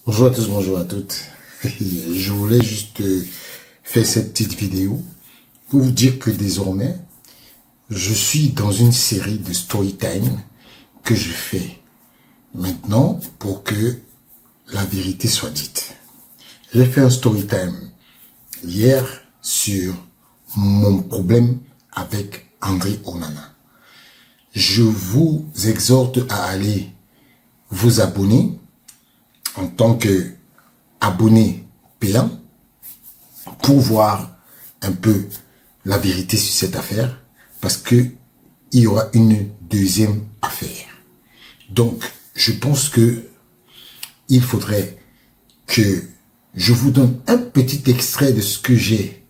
Bonjour à tous, bonjour à toutes. Je voulais juste faire cette petite vidéo pour vous dire que désormais, je suis dans une série de story time que je fais maintenant pour que la vérité soit dite. J'ai fait un story time hier sur mon problème avec André Onana. Je vous exhorte à aller vous abonner en tant que abonné payant pour voir un peu la vérité sur cette affaire, parce que il y aura une deuxième affaire. Donc, je pense que il faudrait que je vous donne un petit extrait de ce que j'ai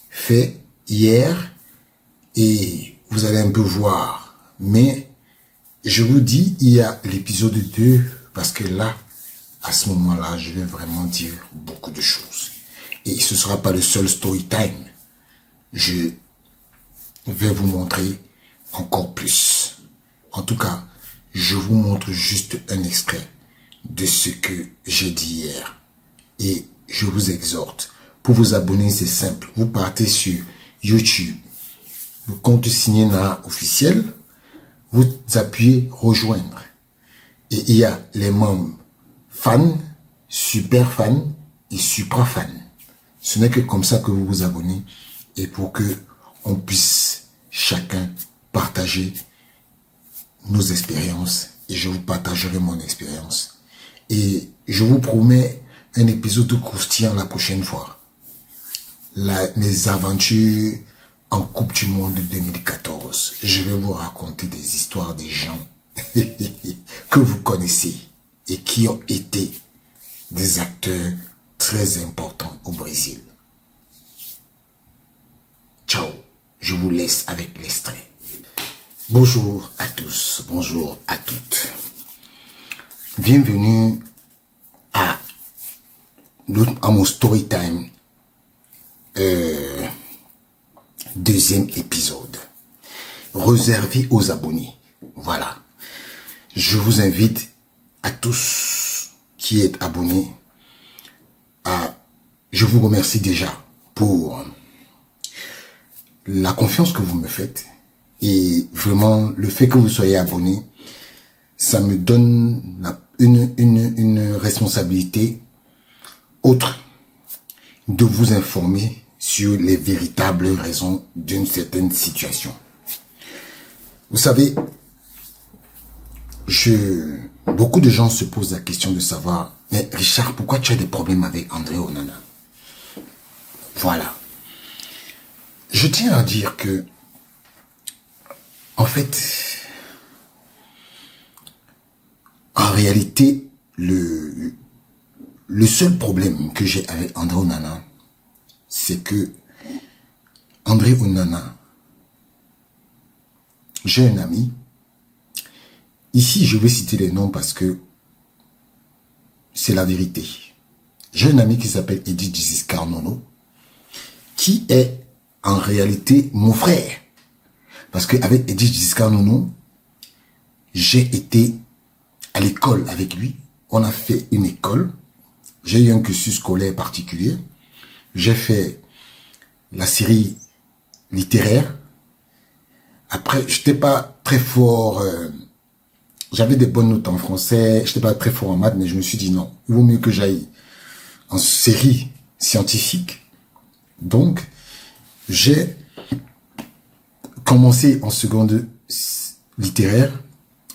fait hier et vous allez un peu voir. Mais je vous dis, il y a l'épisode 2 parce que là, à ce moment-là, je vais vraiment dire beaucoup de choses. Et ce ne sera pas le seul story time. Je vais vous montrer encore plus. En tout cas, je vous montre juste un extrait de ce que j'ai dit hier. Et je vous exhorte. Pour vous abonner, c'est simple. Vous partez sur YouTube, le compte Signena officiel, vous appuyez rejoindre. Et il y a les membres fans, super fans et supra fans. Ce n'est que comme ça que vous vous abonnez et pour que on puisse chacun partager nos expériences et je vous partagerai mon expérience. Et je vous promets un épisode croustillant la prochaine fois. Les aventures en Coupe du Monde 2014. Je vais vous raconter des histoires des gens que vous connaissez et qui ont été des acteurs très importants au Brésil. Ciao, je vous laisse avec l'extrait. Bonjour à tous, bonjour à toutes. Bienvenue à mon story time, deuxième épisode, réservé aux abonnés. Voilà, je vous invite à tous qui êtes abonnés, je vous remercie déjà pour la confiance que vous me faites et vraiment le fait que vous soyez abonnés, ça me donne une responsabilité autre de vous informer sur les véritables raisons d'une certaine situation. Vous savez, beaucoup de gens se posent la question de savoir, mais Richard, pourquoi tu as des problèmes avec André Onana? Voilà. Je tiens à dire que, en fait, en réalité, le seul problème que j'ai avec André Onana, c'est que André Onana, j'ai un ami. Ici, je vais citer les noms parce que c'est la vérité. J'ai un ami qui s'appelle Edith Giscard Nono, qui est en réalité mon frère. Parce qu'avec Edith Giscard Nono, j'ai été à l'école avec lui. On a fait une école. J'ai eu un cursus scolaire particulier. J'ai fait la série littéraire. Après, je n'étais pas très fort... j'avais des bonnes notes en français, je n'étais pas très fort en maths, mais je me suis dit non, il vaut mieux que j'aille en série scientifique. Donc, j'ai commencé en seconde littéraire.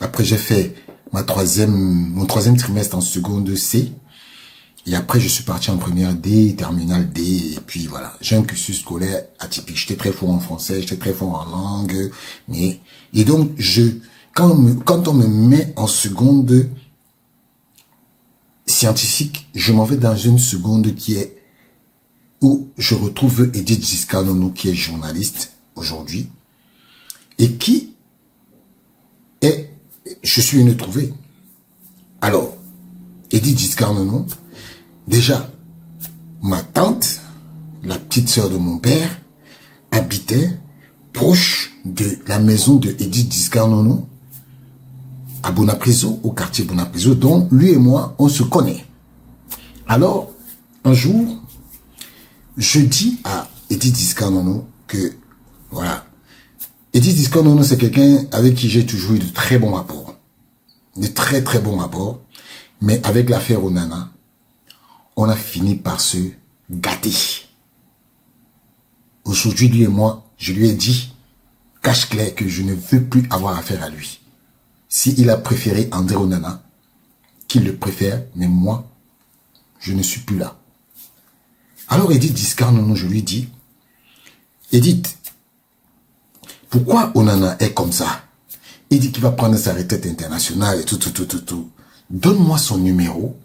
Après, j'ai fait mon troisième trimestre en seconde C. Et après, je suis parti en première D, terminale D. Et puis voilà, j'ai un cursus scolaire atypique. J'étais très fort en français, j'étais très fort en langue. Et donc, quand on me met en seconde scientifique, je m'en vais dans une seconde où je retrouve Edith Giscard Nono, qui est journaliste aujourd'hui, et je suis venu trouver. Alors, Edith Giscard Nono, déjà, ma tante, la petite sœur de mon père, habitait proche de la maison de Edith Giscard à Bonapriso, au quartier Bonapriso, dont lui et moi, on se connaît. Alors, un jour, je dis à Edith Discanono que, voilà, Edith Discanono, c'est quelqu'un avec qui j'ai toujours eu de très bons rapports. De très très bons rapports. Mais avec l'affaire Onana, on a fini par se gâter. Aujourd'hui, lui et moi, je lui ai dit, cache clair, que je ne veux plus avoir affaire à lui. S'il a préféré André Onana, qu'il le préfère, mais moi, je ne suis plus là. Alors Edith Discanono, je lui dis, Edith, pourquoi Onana est comme ça? Il dit qu'il va prendre sa retraite internationale et tout. Donne-moi son numéro.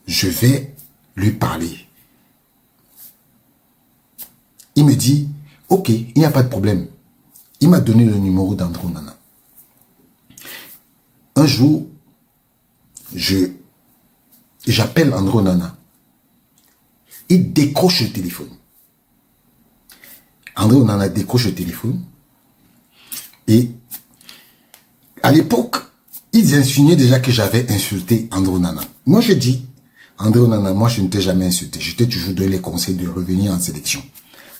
Je vais lui parler. Il me dit, ok, il n'y a pas de problème. Il m'a donné le numéro d'André Onana. Un jour, j'appelle André Onana. Il décroche le téléphone. André Onana décroche le téléphone. Et à l'époque, ils insinuaient déjà que j'avais insulté André Onana. Moi, je dis, André Onana, moi, je ne t'ai jamais insulté. Je t'ai toujours donné les conseils de revenir en sélection.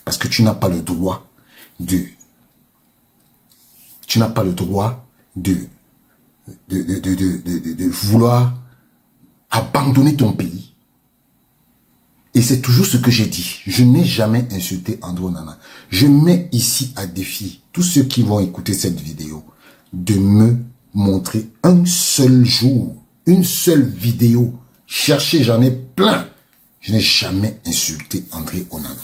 Parce que tu n'as pas le droit de... Tu n'as pas le droit de vouloir abandonner ton pays. Et c'est toujours ce que j'ai dit. Je n'ai jamais insulté André Onana. Je mets ici à défi tous ceux qui vont écouter cette vidéo de me montrer un seul jour, une seule vidéo. Cherchez, j'en ai plein. Je n'ai jamais insulté André Onana.